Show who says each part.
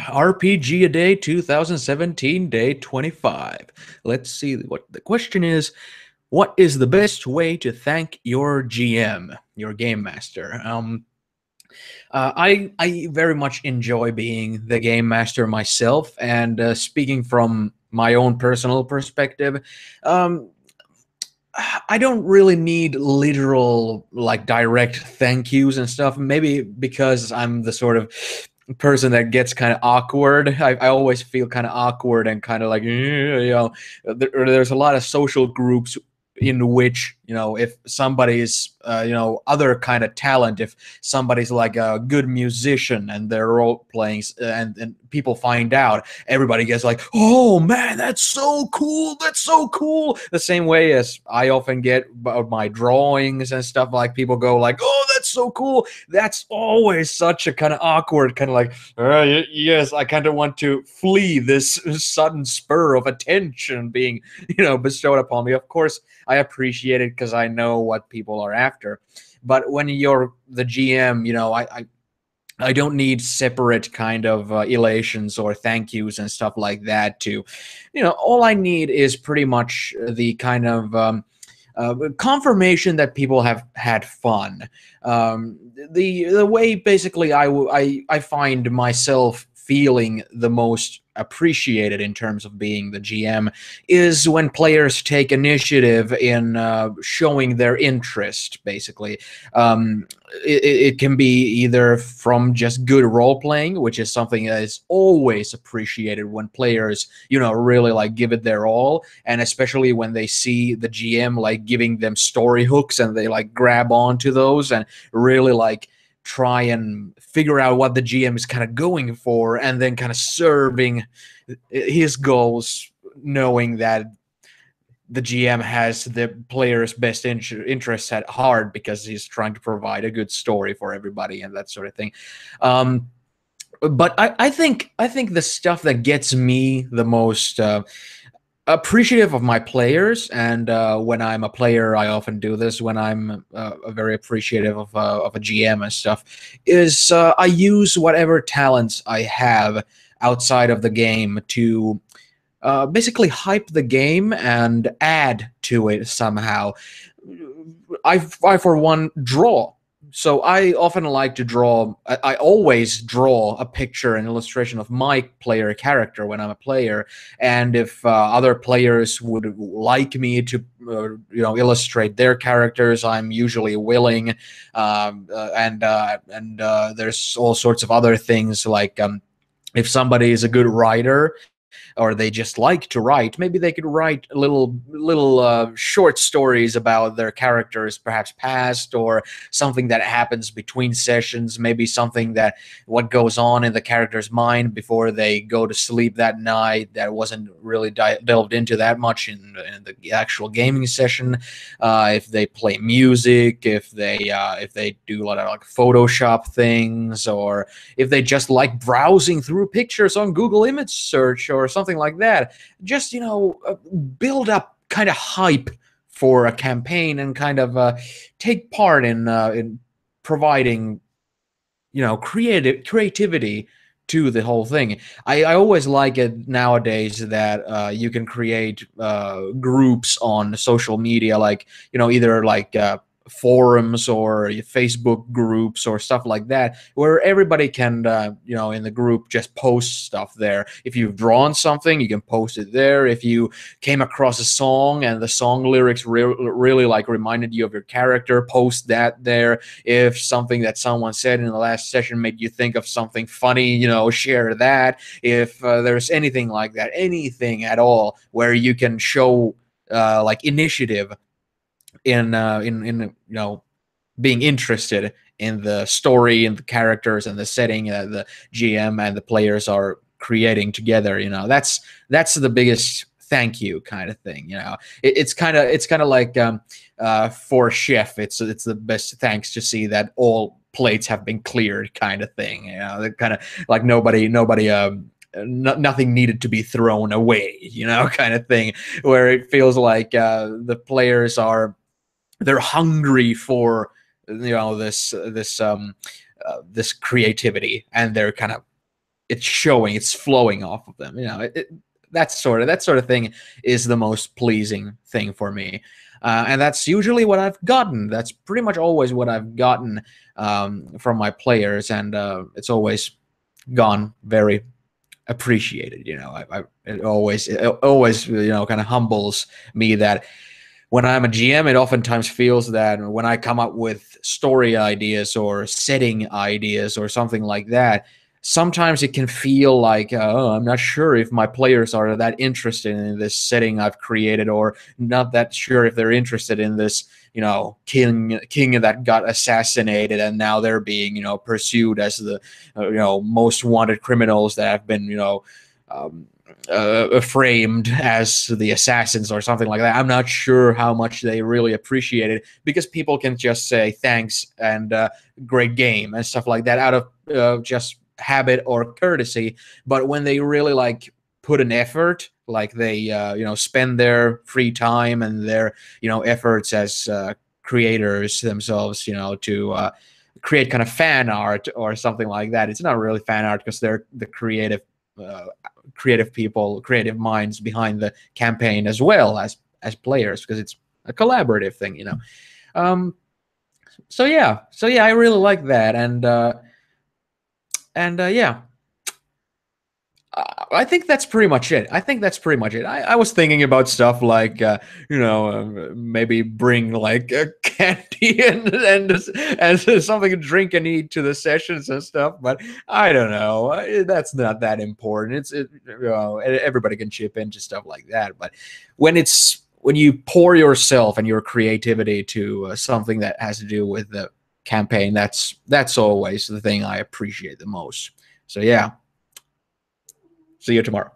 Speaker 1: RPG a day 2017 day 25. Let's see what the question is. What is the best way to thank your GM, your game master? I very much enjoy being the game master myself, and speaking from my own personal perspective, um, I don't really need literal, like, direct thank yous and stuff. Maybe because I'm the sort of person that gets kind of awkward. I always feel kind of awkward and kind of like, there's a lot of social groups in which, if somebody's, other kind of talent, if somebody's like a good musician and they're role playing, and people find out, everybody gets like, oh man, that's so cool. That's so cool. The same way as I often get about my drawings and stuff, like people go like, oh, that's so cool. That's always such a kind of awkward, kind of like, yes, I kind of want to flee this sudden spur of attention being, bestowed upon me. Of course, I appreciate it because I know what people are after. But when you're the GM, I don't need separate kind of elations or thank yous and stuff like that to, all I need is pretty much the kind of confirmation that people have had fun. The way basically I find myself feeling the most appreciated in terms of being the GM is when players take initiative in showing their interest, basically. It can be either from just good role playing, which is something that is always appreciated when players, really like give it their all, and especially when they see the GM like giving them story hooks and they like grab onto those and really like try and figure out what the GM is kind of going for, and then kind of serving his goals, knowing that the GM has the player's best interests at heart because he's trying to provide a good story for everybody and that sort of thing. But I think the stuff that gets me the most appreciative of my players, and when I'm a player, I often do this when I'm very appreciative of a GM and stuff, is I use whatever talents I have outside of the game to basically hype the game and add to it somehow. I for one, draw. So I often like to draw. I always draw a picture, an illustration of my player character when I'm a player. And if other players would like me to, illustrate their characters, I'm usually willing. And there's all sorts of other things like. If somebody is a good writer, or they just like to write, maybe they could write little short stories about their characters, perhaps past, or something that happens between sessions, maybe something that what goes on in the character's mind before they go to sleep that night that wasn't really delved into that much in the actual gaming session. If they play music, if they do a lot of like Photoshop things, or if they just like browsing through pictures on Google image search or something like that. Just, build up kind of hype for a campaign and kind of take part in providing, creativity to the whole thing. I always like it nowadays that you can create groups on social media, like, either like forums or Facebook groups or stuff like that, where everybody can, in the group, just post stuff there. If you've drawn something, you can post it there. If you came across a song and the song lyrics really like reminded you of your character, post that there. If something that someone said in the last session made you think of something funny, share that. If there's anything like that, anything at all where you can show like initiative in being interested in the story and the characters and the setting that the GM and the players are creating together. That's the biggest thank you kind of thing. It's kind of like for chef, it's the best thanks to see that all plates have been cleared kind of thing. Kind of like nobody nothing needed to be thrown away, kind of thing, where it feels like the players they're hungry for, this creativity, and they're kind of it's showing, it's flowing off of them. You know, that sort of thing is the most pleasing thing for me. And that's usually what I've gotten. That's pretty much always what I've gotten from my players, and it's always gone very appreciated. You know, it always you know, kind of humbles me that when I'm a GM, it oftentimes feels that when I come up with story ideas or setting ideas or something like that, sometimes it can feel like, oh, I'm not sure if my players are that interested in this setting I've created, or not that sure if they're interested in this, you know, king that got assassinated and now they're being, you know, pursued as the, you know, most wanted criminals that have been, you know, um, framed as the assassins or something like that. I'm not sure how much they really appreciate it, because people can just say thanks and great game and stuff like that out of just habit or courtesy. But when they really like put an effort, like they you know, spend their free time and their, you know, efforts as creators themselves, you know, to create kind of fan art or something like that. It's not really fan art because they're the creative people, creative minds behind the campaign as well as players, because it's a collaborative thing, you know. So yeah, I really like that, and yeah, I think that's pretty much it. I was thinking about stuff like, you know, maybe bring like candy and something to drink and eat to the sessions and stuff. But I don't know. That's not that important. You know, everybody can chip into stuff like that. But when you pour yourself and your creativity to something that has to do with the campaign, that's always the thing I appreciate the most. So yeah. See you tomorrow.